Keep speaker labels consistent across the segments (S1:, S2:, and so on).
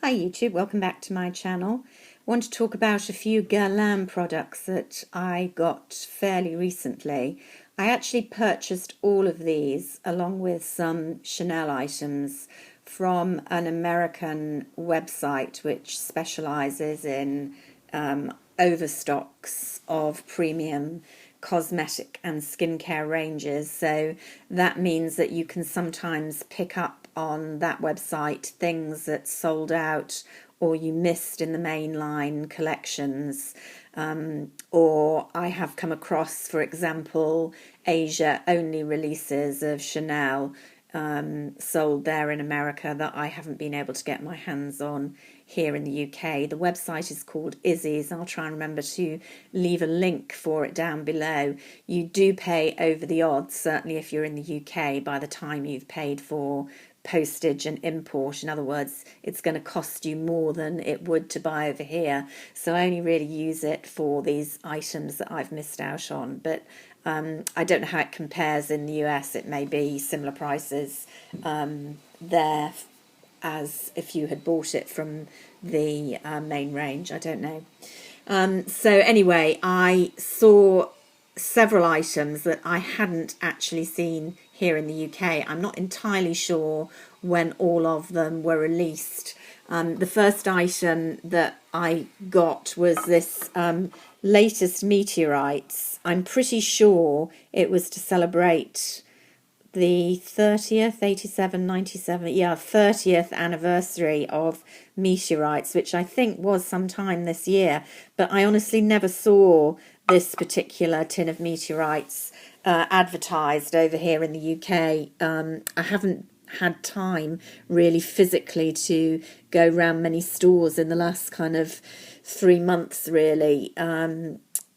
S1: Hi YouTube, welcome back to my channel. I want to talk about a few Guerlain products that I got fairly recently. I actually purchased all of these along with some Chanel items from an American website which specializes in overstocks of premium cosmetic and skincare ranges. So that means that you can sometimes pick up on that website things that sold out or you missed in the mainline collections. Or I have come across, for example, Asia only releases of Chanel sold there in America that I haven't been able to get my hands on here in the UK. The website is called Izzy's. I'll try and remember to leave a link for it down below. You do pay over the odds, certainly if you're in the UK, by the time you've paid for postage and import. In other words, it's going to cost you more than it would to buy over here. So I only really use it for these items that I've missed out on. But I don't know how it compares in the US. It may be similar prices there as if you had bought it from the main range. I don't know. So anyway, I saw several items that I hadn't actually seen here in the UK. I'm not entirely sure when all of them were released. The first item that I got was this latest Meteorites. I'm pretty sure it was to celebrate the 30th, 87, 97, 30th anniversary of Meteorites, which I think was sometime this year. But I honestly never saw this particular tin of Meteorites advertised over here in the UK. I haven't had time really physically to go round many stores in the last kind of 3 months really.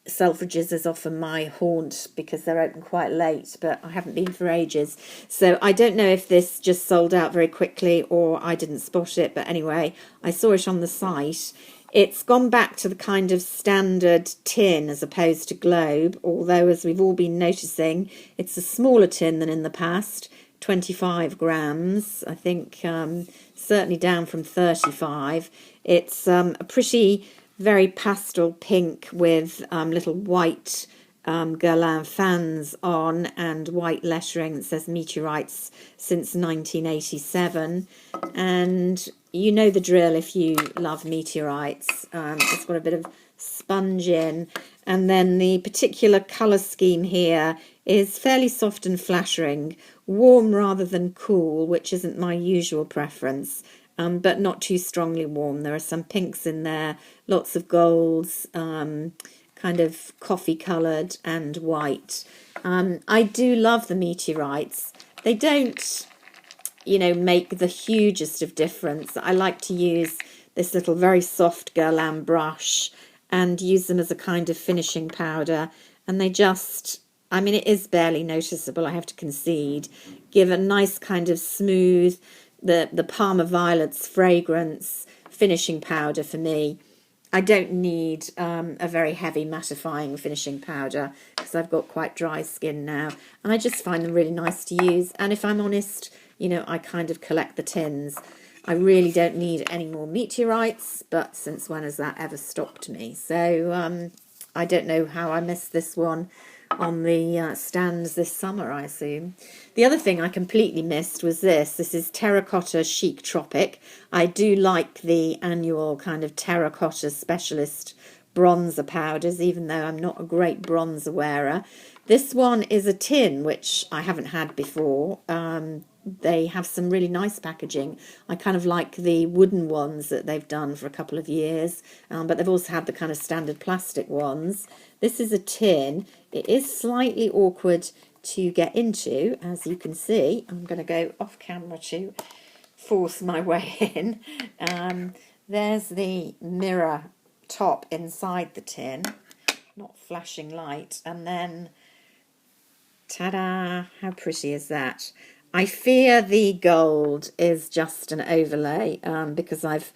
S1: Selfridges is often my haunt because they're open quite late, but I haven't been for ages. So I don't know if this just sold out very quickly or I didn't spot it, but anyway, I saw it on the site. It's gone back to the kind of standard tin as opposed to globe, although as we've all been noticing, it's a smaller tin than in the past, 25 grams, I think, certainly down from 35. It's a pretty very pastel pink with little white Guerlain fans on and white lettering that says Meteorites since 1987. And you know the drill if you love Meteorites. It's got a bit of sponge in, and then the particular colour scheme here is fairly soft and flattering, warm rather than cool, which isn't my usual preference. But not too strongly warm. There are some pinks in there, lots of golds, kind of coffee coloured and white. I do love the Meteorites. They don't, make the hugest of difference. I like to use this little very soft Guerlain brush and use them as a kind of finishing powder. And they just, it is barely noticeable, I have to concede, give a nice kind of smooth, the Parma Violets fragrance finishing powder for me. I don't need a very heavy mattifying finishing powder because I've got quite dry skin now, and I just find them really nice to use. And if I'm honest, I kind of collect the tins. I really don't need any more Meteorites, but since when has that ever stopped me? So I don't know how I missed this one on the stands this summer, I assume. The other thing I completely missed was this. This is Terracotta Chic Tropic. I do like the annual kind of terracotta specialist bronzer powders, even though I'm not a great bronzer wearer. This one is a tin, which I haven't had before. They have some really nice packaging. I kind of like the wooden ones that they've done for a couple of years, but they've also had the kind of standard plastic ones. This is a tin. It is slightly awkward to get into, as you can see. I'm going to go off camera to force my way in. There's the mirror top inside the tin, not flashing light, and then ta-da, how pretty is that? I fear the gold is just an overlay because I've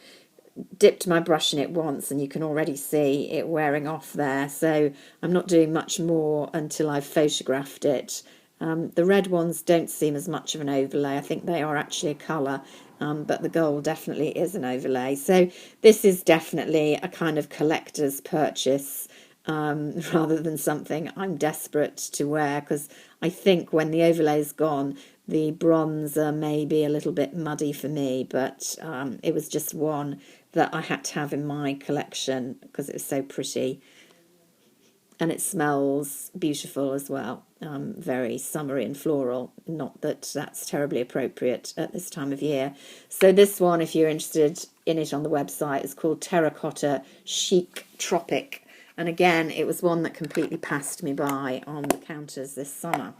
S1: dipped my brush in it once and you can already see it wearing off there, so I'm not doing much more until I've photographed it. The red ones don't seem as much of an overlay. I think they are actually a colour, but the gold definitely is an overlay. So this is definitely a kind of collector's purchase, rather than something I'm desperate to wear, because I think when the overlay's gone, the bronzer may be a little bit muddy for me, but it was just one that I had to have in my collection because it was so pretty. And it smells beautiful as well, very summery and floral. Not that that's terribly appropriate at this time of year. So this one, if you're interested in it on the website, is called Terracotta Chic Tropic. And again, it was one that completely passed me by on the counters this summer.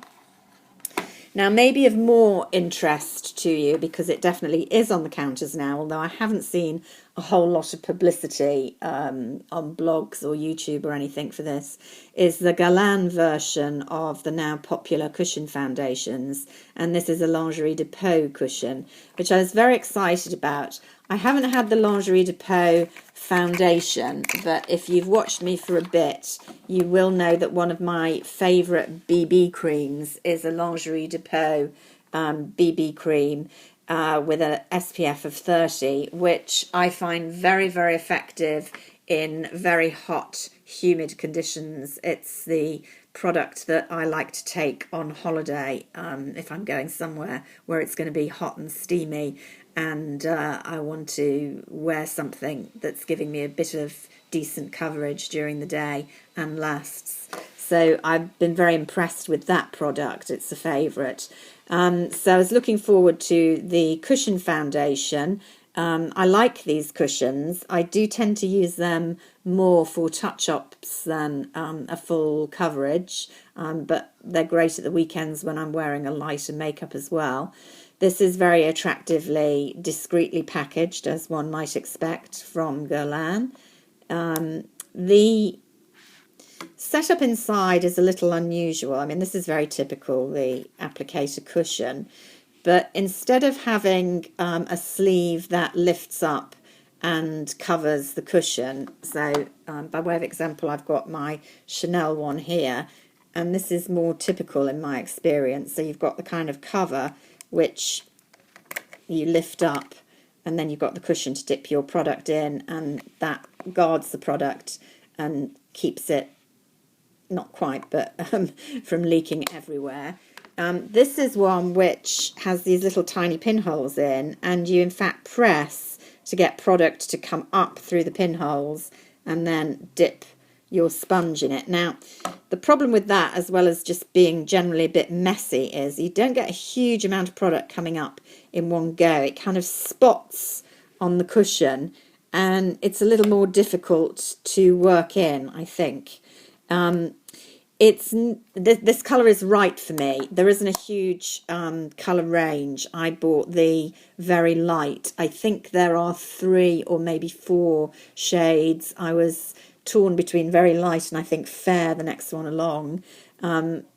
S1: Now, maybe of more interest to you, because it definitely is on the counters now, although I haven't seen a whole lot of publicity on blogs or YouTube or anything for this, is the Guerlain version of the now popular cushion foundations. And this is a Lingerie de Peau cushion, which I was very excited about. I haven't had the Lingerie de Peau foundation, but if you've watched me for a bit, you will know that one of my favourite BB creams is a Lingerie de Peau BB cream with an SPF of 30, which I find very, very effective in very hot, humid conditions. It's the product that I like to take on holiday if I'm going somewhere where it's going to be hot and steamy, and I want to wear something that's giving me a bit of decent coverage during the day and lasts. So I've been very impressed with that product. It's a favourite. So I was looking forward to the cushion foundation. I like these cushions. I do tend to use them more for touch-ups than a full coverage, but they're great at the weekends when I'm wearing a lighter makeup as well. This is very attractively, discreetly packaged, as one might expect from Guerlain. The setup inside is a little unusual. I mean, this is very typical, the applicator cushion. But instead of having a sleeve that lifts up and covers the cushion, so by way of example, I've got my Chanel one here, and this is more typical in my experience. So you've got the kind of cover which you lift up, and then you've got the cushion to dip your product in, and that guards the product and keeps it, not quite, but from leaking everywhere. This is one which has these little tiny pinholes in, and you in fact press to get product to come up through the pinholes and then dip your sponge in it. Now, the problem with that, as well as just being generally a bit messy, is you don't get a huge amount of product coming up in one go. It kind of spots on the cushion, and it's a little more difficult to work in, I think. This colour is right for me. There isn't a huge colour range. I bought the very light. I think there are 3 or maybe 4 shades. I was torn between very light and I think fair, the next one along.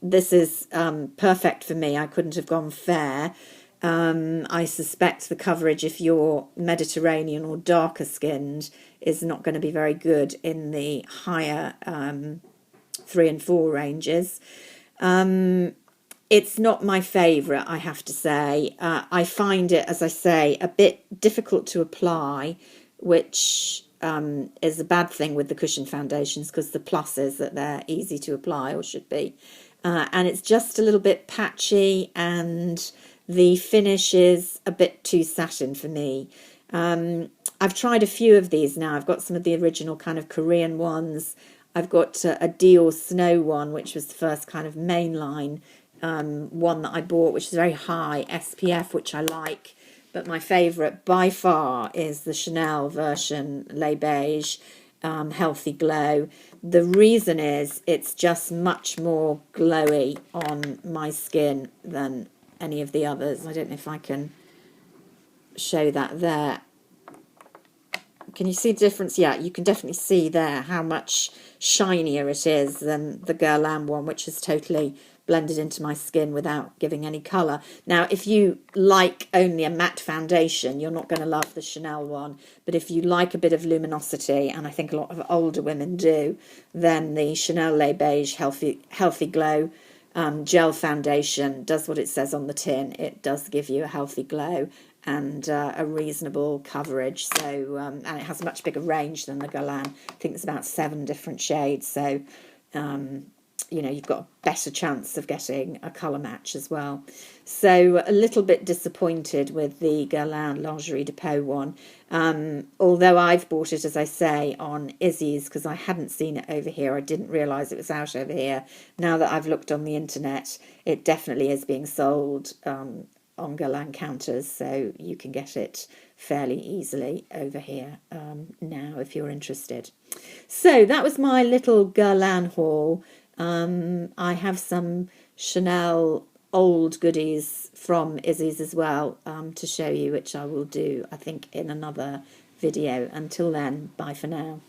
S1: This is perfect for me. I couldn't have gone fair. I suspect the coverage, if you're Mediterranean or darker skinned, is not going to be very good in the higher 3 and 4 ranges. It's not my favourite, I have to say. I find it, as I say, a bit difficult to apply, which is a bad thing with the cushion foundations, because the plus is that they're easy to apply, or should be. And it's just a little bit patchy, and the finish is a bit too satin for me. I've tried a few of these now. I've got some of the original kind of Korean ones. I've got a Dior Snow one, which was the first kind of mainline one that I bought, which is very high SPF, which I like. But my favourite by far is the Chanel version, Les Beige, Healthy Glow. The reason is it's just much more glowy on my skin than any of the others. I don't know if I can show that there. Can you see the difference? Yeah, you can definitely see there how much shinier it is than the Guerlain one, which is totally blended into my skin without giving any colour. Now, if you like only a matte foundation, you're not going to love the Chanel one. But if you like a bit of luminosity, and I think a lot of older women do, then the Chanel Les Beige Healthy Glow gel foundation does what it says on the tin. It does give you a healthy glow, and a reasonable coverage. So and it has a much bigger range than the Guerlain. I think there's about 7 different shades. So you know, you've got a better chance of getting a colour match as well. So a little bit disappointed with the Guerlain Lingerie Depot one. Although I've bought it, as I say, on Izzy's because I hadn't seen it over here. I didn't realise it was out over here. Now that I've looked on the internet, it definitely is being sold on Guerlain counters, so you can get it fairly easily over here now if you're interested. So that was my little Guerlain haul. I have some Chanel old goodies from Izzy's as well to show you, which I will do, I think, in another video. Until then, bye for now.